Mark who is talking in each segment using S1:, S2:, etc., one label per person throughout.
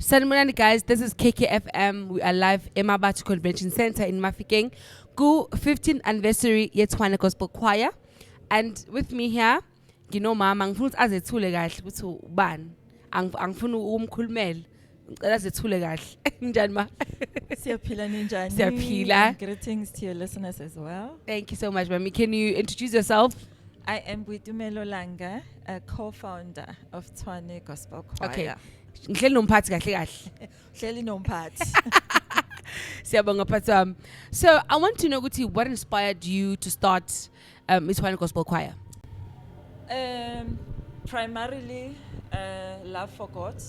S1: Sanibonani guys, this is KKFM. We are live in Mabatu Convention Center in MAHIKENG. Go 15th anniversary Yetwana Gospel Choir. And with me here, you know mama ngifuna ukuthi azethule kahle ukuthi ubani. Angifuna umkhulumele. Ngicela azethule kahle. Njani ma?
S2: Siyaphila ninjani?
S1: Siyaphila.
S2: Greetings to your listeners as well.
S1: Thank you so much, Mami. Can you introduce yourself?
S2: I am with LANGA, a co-founder of Tshwane Gospel Choir.
S1: Okay. Ngihleli nomphathi kahle kahle.
S2: Hleli nomphathi.
S1: Siyabonga mphathi wami. So I want to know ukuthi what inspired you to start Tshwane Gospel Choir?
S2: Primarily love for God.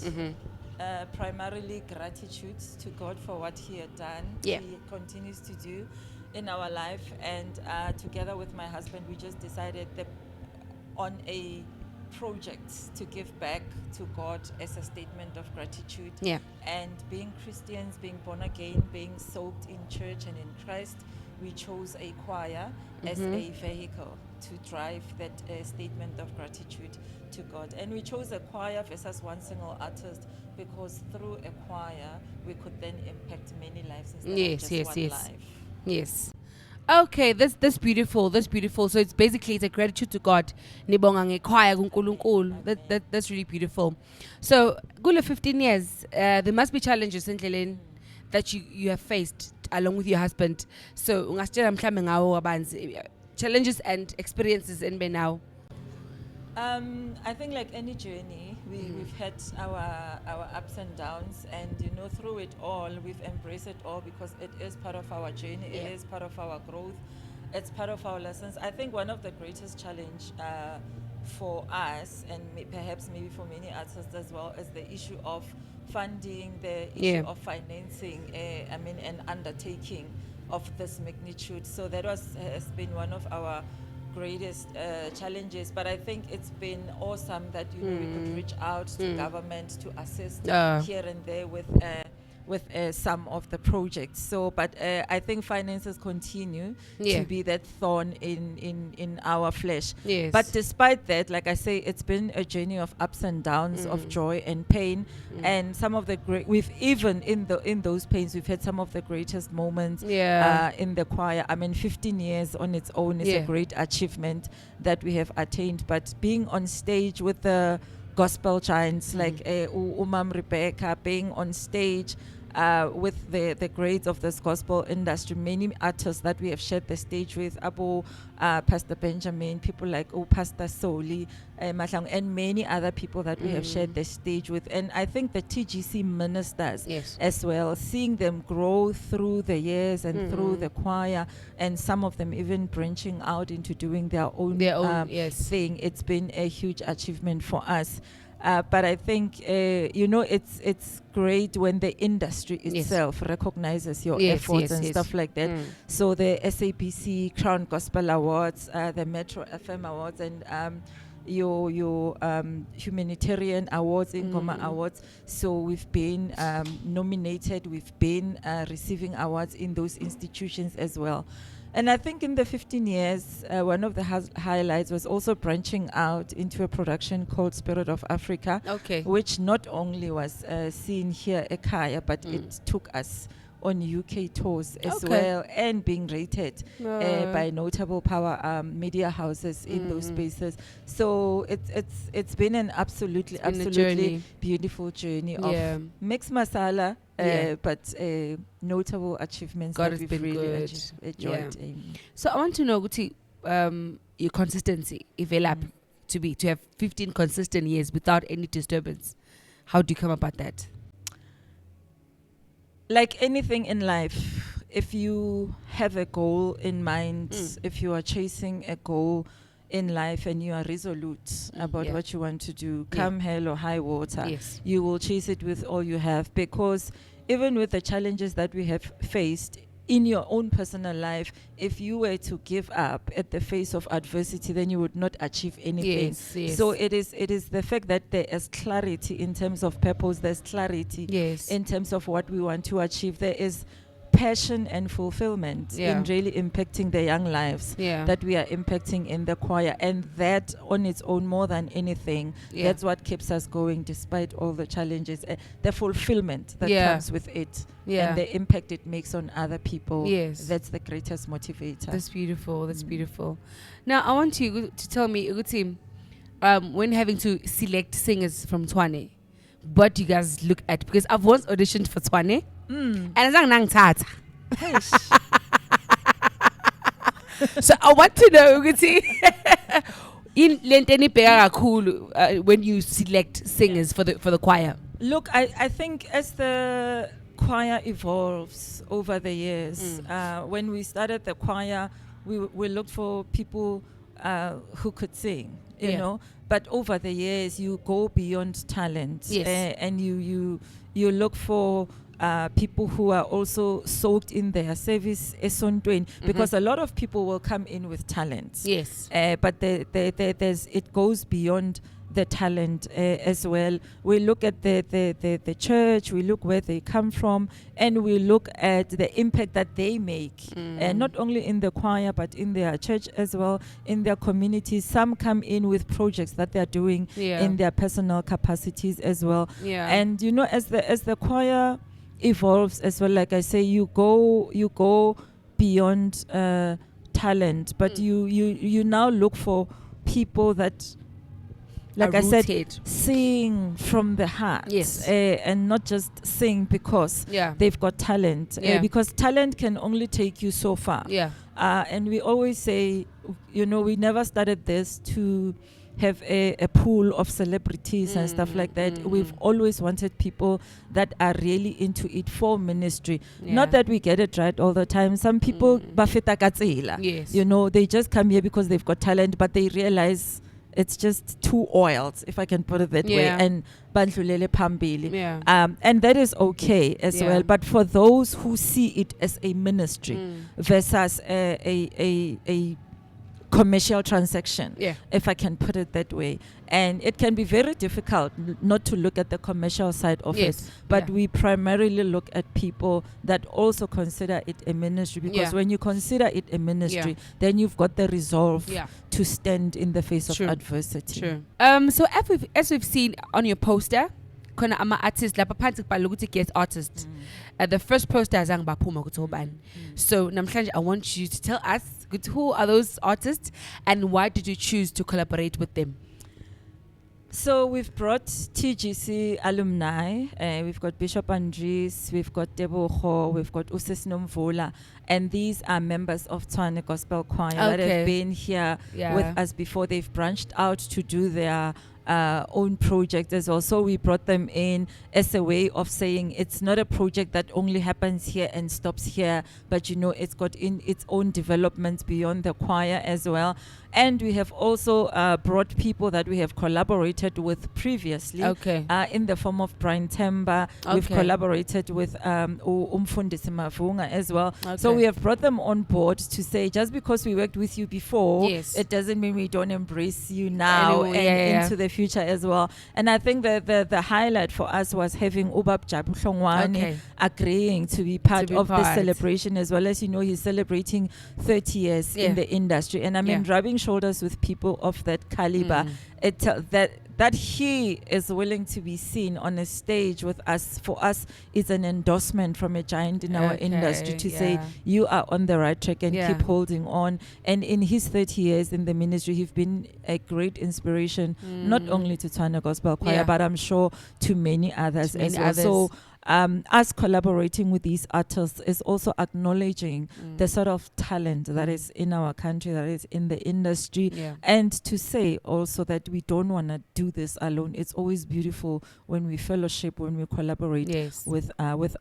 S2: Primarily gratitude to God for what He had done.
S1: Yeah.
S2: He continues to do in our life, and together with my husband, we just decided that on a project to give back to God as a statement of gratitude.
S1: Yeah.
S2: And being Christians, being born again, being soaked in church and in Christ, we chose a choir as a vehicle to drive that statement of gratitude to God. And we chose a choir versus one single artist because through a choir we could then impact many lives instead of just one life.
S1: Yes. Okay, that's beautiful. That's beautiful. So it's basically a gratitude to God. Nibonga ngekhaya kuNkulunkulu. That's really beautiful. So, kule 15 years, there must be challenges endleleni that you have faced along with your husband. So, ungasitshela mhlambe ngawo abanzi challenges and experiences in now.
S2: I think like any journey, we've had our ups and downs, and through it all, we've embraced it all because it is part of our journey.
S1: Yeah.
S2: It is part of our growth. It's part of our lessons. I think one of the greatest challenge for us, and perhaps maybe for many artists as well, is the issue of funding, the issue of financing. An undertaking of this magnitude. So that has been one of our greatest challenges, but I think it's been awesome that we could reach out to government to assist here and there with some of the projects. So, but I think finances continue to be that thorn in our flesh.
S1: Yes.
S2: But despite that, like I say, it's been a journey of ups and downs, of joy and pain, and some of the we've even in those pains we've had some of the greatest moments in the choir. I mean, 15 years on its own is a great achievement that we have attained. But being on stage with the gospel giants like Umam Rebecca, being on stage with the greats of this gospel industry, many artists that we have shared the stage with, Pastor Benjamin, people like Pastor Soli, Mahlang, and many other people that we have shared the stage with. And I think the TGC ministers as well, seeing them grow through the years and through the choir, and some of them even branching out into doing their own thing. It's been a huge achievement for us. But I think it's great when the industry itself recognizes your efforts and stuff like that. So the SABC Crown Gospel Awards, the Metro FM Awards, and your humanitarian awards, Ingoma Awards. So we've been nominated, we've been receiving awards in those institutions as well. And I think in the 15 years, one of the highlights was also branching out into a production called Spirit of Africa, which not only was seen here at Kaya, but it took us on UK tours as well, and being rated by notable power media houses in those spaces. So it's been an absolutely beautiful journey of mixed masala, but notable achievements
S1: God
S2: that
S1: has
S2: we've
S1: been
S2: really
S1: good.
S2: enjoyed.
S1: So I want to know, Guti, your consistency, to have 15 consistent years without any disturbance. How do you come about that?
S2: Like anything in life, if you have a goal in mind, if you are chasing a goal in life and you are resolute about what you want to do, come hell or high water, you will chase it with all you have. Because even with the challenges that we have faced in your own personal life, if you were to give up at the face of adversity, then you would not achieve anything. So it is the fact that there is clarity in terms of purpose, there's clarity in terms of what we want to achieve. There is passion and fulfillment in really impacting the young lives that we are impacting in the choir, and that on its own, more than anything, that's what keeps us going despite all the challenges, the fulfillment that comes with it, and the impact it makes on other people. That's the greatest motivator.
S1: That's beautiful. That's beautiful. Now I want you to tell me, when having to select singers from Tshwane, what do you guys look at? Because I've once auditioned for Tshwane, and it's nang tata. So I want to know, in lenteni pega kakhulu when you select singers for the choir.
S2: Look, I think as the choir evolves over the years, when we started the choir, we looked for people who could sing, you know. But over the years, you go beyond talent, and you look for people who are also soaked in their service because a lot of people will come in with talent. But it goes beyond the talent as well. We look at the church, we look where they come from, and we look at the impact that they make, not only in the choir but in their church as well, in their communities. Some come in with projects that they're doing in their personal capacities as well. And you know, as the choir evolves as well, like I say, you go beyond talent, but you now look for people that, like I said, sing from the heart, and not just sing because they've got talent, because talent can only take you so far. And we always say, you know, we never started this to have a pool of celebrities and stuff like that. We've always wanted people that are really into it for ministry. Not that we get it right all the time. Some people, you know, they just come here because they've got talent, but they realize it's just too oiled, if I can put it that way, and bandlulele phambili. And that is okay as well. But for those who see it as a ministry versus a commercial transaction, if I can put it that way, and it can be very difficult not to look at the commercial side of it, but we primarily look at people that also consider it a ministry, because when you consider it a ministry, then you've got the resolve to stand in the face of adversity.
S1: So as we've seen on your poster, khona ama artists lapha phansi kubhalwe ukuthi guest artist. The first poster azange baphuma ukuthi ubani. So namhlanje I want you to tell us who are those artists and why did you choose to collaborate with them?
S2: So we've brought TGC alumni. We've got Bishop Andries, we've got Deboho, we've got Usis Nomvula, and these are members of Tshwane Gospel Choir that have been here with us before. They've branched out to do their own project as well. So we brought them in as a way of saying it's not a project that only happens here and stops here, but you know, it's got in its own developments beyond the choir as well. And we have also brought people that we have collaborated with previously in the form of Brian Temba. We've collaborated with Umfundisi Mavunga as well. So we have brought them on board to say, just because we worked with you before, it doesn't mean we don't embrace you now and into the future as well. And I think that the highlight for us was having Ubab Jabu Hlongwane agreeing to be part of this celebration as well. As you know, he's celebrating 30 years in the industry. And I mean, rubbing shoulders with people of that caliber, that he is willing to be seen on a stage with us, for us, is an endorsement from a giant in our industry to say you are on the right track and keep holding on. And in his 30 years in the ministry, he's been a great inspiration, not only to Tshwane Gospel Choir, but I'm sure to many others as well. So us collaborating with these artists is also acknowledging the sort of talent that is in our country, that is in the industry, and to say also that we don't want to do this alone. It's always beautiful when we fellowship, when we collaborate with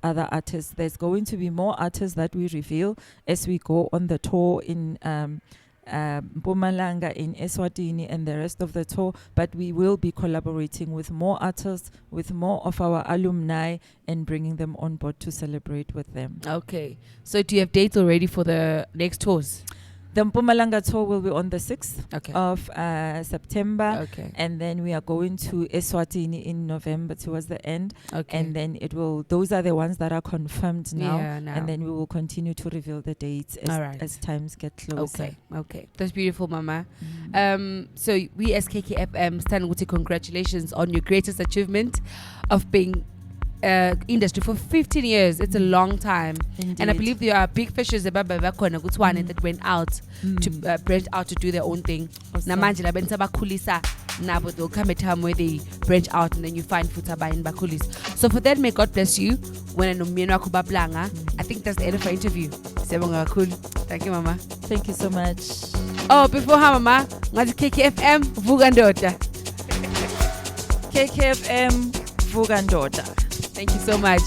S2: other artists. There's going to be more artists that we reveal as we go on the tour in Mpumalanga, in Eswatini, and the rest of the tour, but we will be collaborating with more artists, with more of our alumni, and bringing them on board to celebrate with them.
S1: Okay, so do you have dates already for the next tours?
S2: The Mpumalanga tour will be on the 6th
S1: Okay.
S2: of September.
S1: Okay.
S2: And then we are going to Eswatini in November towards the end.
S1: Okay.
S2: And then those are the ones that are confirmed now.
S1: Yeah, now.
S2: And then we will continue to reveal the dates as times get closer.
S1: Okay. That's beautiful, Mama. So we as KKFM stand with you. Congratulations on your greatest achievement of being industry for 15 years. It's a long time.
S2: Indeed.
S1: And I believe there are big fishes that went out to branch out to do their own thing.
S2: Awesome.
S1: Namanje labenza bakhulisa nabo, there'll come a time where they branch out and then you find futaba in bakulis. So for that, may God bless you. When I think that's the end of our interview. Thank you, Mama.
S2: Thank you so much.
S1: Oh, before her, Mama, KKFM Vugandota.
S2: KKFM Vugandota.
S1: Thank you so much.